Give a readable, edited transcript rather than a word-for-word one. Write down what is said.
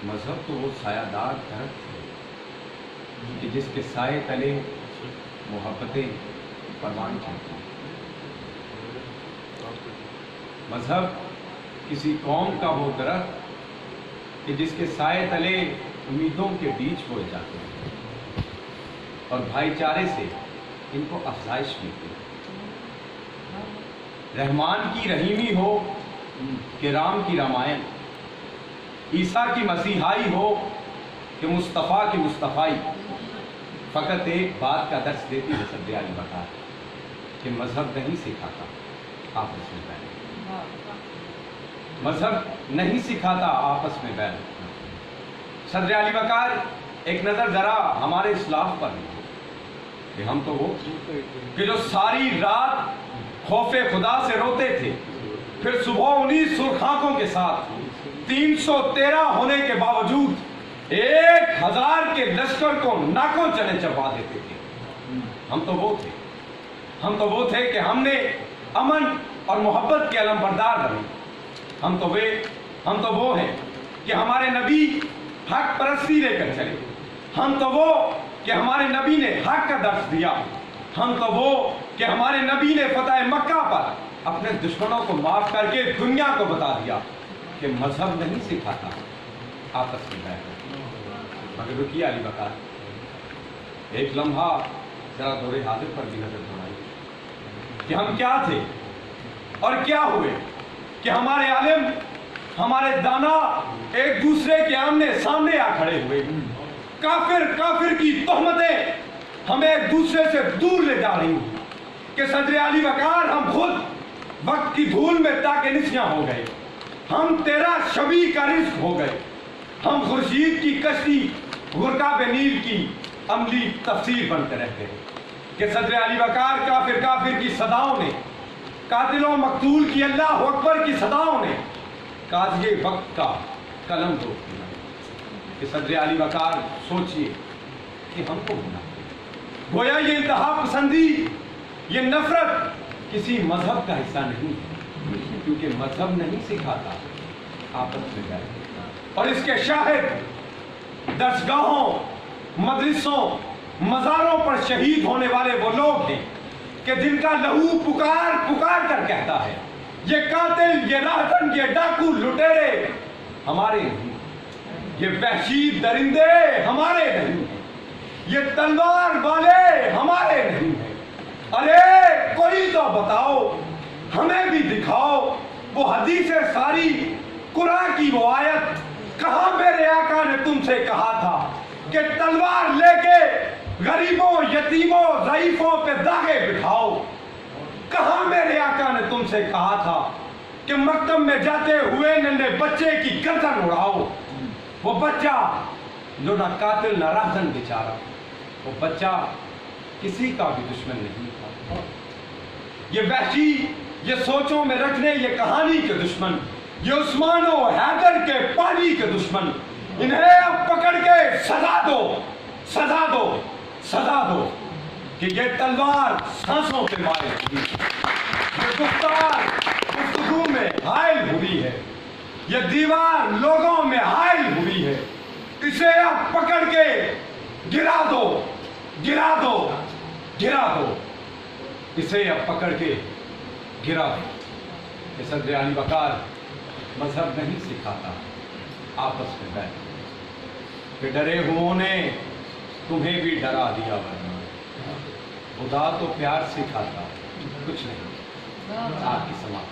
مذہب تو وہ سایہ دار درخت ہے کہ جس کے سائے تلے محبتیں پروان چڑھتی ہیں۔ مذہب کسی قوم کا وہ درخت کہ جس کے سائے تلے امیدوں کے بیج بوئے جاتے ہیں اور بھائی چارے سے ان کو افزائش ملتی ہے۔ رحمان کی رحیمی ہو کہ رام کی رامائن، عیسیٰ کی مسیحائی ہو کہ مصطفیٰ کی مصطفائی، فقط ایک بات کا درس دیتی ہے صدر علی بکار کہ مذہب نہیں سکھاتا آپس میں بیٹھ، مذہب نہیں سکھاتا آپس میں بیٹھ۔ صدر علی بکار ایک نظر ذرا ہمارے اسلاف پر ہے کہ ہم تو وہ کہ جو ساری رات خوف خدا سے روتے تھے، پھر صبح انہی سرخ کے ساتھ 313 ہونے کے باوجود 1000 کے لشکر کو ناکوں چنے چبا دیتے تھے۔ ہم تو وہ تھے کہ ہم نے امن اور محبت کے علم بردار بنے۔ ہم تو وہ ہیں کہ ہمارے نبی حق پرستی لے کر چلے۔ ہم تو وہ کہ ہمارے نبی نے حق کا درس دیا۔ ہم تو وہ کہ ہمارے نبی نے فتح مکہ پر اپنے دشمنوں کو معاف کر کے دنیا کو بتا دیا کہ مذہب نہیں سکھاتا آپس میں بیٹھ۔ مگر رکیے علی بکار، ایک لمحہ ذرا دور حاضر پر بھی نظر دوڑائیے کہ ہم کیا تھے اور کیا ہوئے کہ ہمارے عالم، ہمارے دانا ایک دوسرے کے آمنے سامنے آ کھڑے ہوئے۔ کافر کی تہمتیں ہمیں ایک دوسرے سے دور لے جا رہی ہیں کہ صدر علی بکار ہم خود وقت کی دھول میں تاکہ نسیاں ہو گئے، ہم تیرا شبیہ کا رزق ہو گئے، ہم خورشید کی کشتی غرقاب نیل کی عملی تفسیر بنتے رہتے ہیں کہ صدر علی بکار کافر کی صداؤں نے، قاتلوں مقتول کی اللہ اکبر کی صداؤں نے قاضی وقت کا قلم روک دیا کہ صدر علی بکار سوچئے کہ ہم کو گناہ گویا یہ انتہا پسندی، یہ نفرت کسی مذہب کا حصہ نہیں ہے، کیونکہ مذہب نہیں سکھاتا آپس میں بیٹھ۔ اور اس کے شاہد درسگاہوں، مدرسوں، مزاروں پر شہید ہونے والے وہ لوگ ہیں کہ جن کا لہو پکار کر کہتا ہے یہ قاتل، یہ راہزن، یہ ڈاکو لٹیرے ہمارے نہیں، یہ وحشی درندے ہمارے نہیں ہیں، یہ تلوار والے ہمارے نہیں ہیں۔ ارے کوئی تو بتاؤ، ہمیں بھی دکھاؤ وہ حدیث ساری، قرآن کی وہ آیت، کہاں میرے آقا نے تم سے کہا تھا کہ تلوار لے کے غریبوں، یتیموں، ضعیفوں پہ داغے بٹھاؤ؟ کہاں میرے آقا نے تم سے کہا تھا کہ مکتب میں جاتے ہوئے ننھے بچے کی گردن اڑاؤ؟ وہ بچہ جو نہ قاتل نہ راہزن بیچارہ، وہ بچہ کسی کا بھی دشمن نہیں تھا۔ یہ وحشی، یہ سوچوں میں رکھنے یہ کہانی کے دشمن، یہ عثمان و حیدر کے پانی کے دشمن، انہیں اب پکڑ کے سزا دو کہ یہ تلوار سانسوں پہ مارے ہوئی، یہ گفتار گفتگو میں حائل ہوئی ہے، یہ دیوار لوگوں میں حائل ہوئی ہے، اسے اب پکڑ کے گرا دو، اسے اب پکڑ کے گرا دو۔ کہ صدر علی بکار مذہب نہیں سکھاتا آپس میں بیٹھ، کہ ڈرے ہوئوں نے تمہیں بھی ڈرا دیا، ورنہ خدا تو پیار سکھاتا کچھ نہیں۔ آپ کی سماعت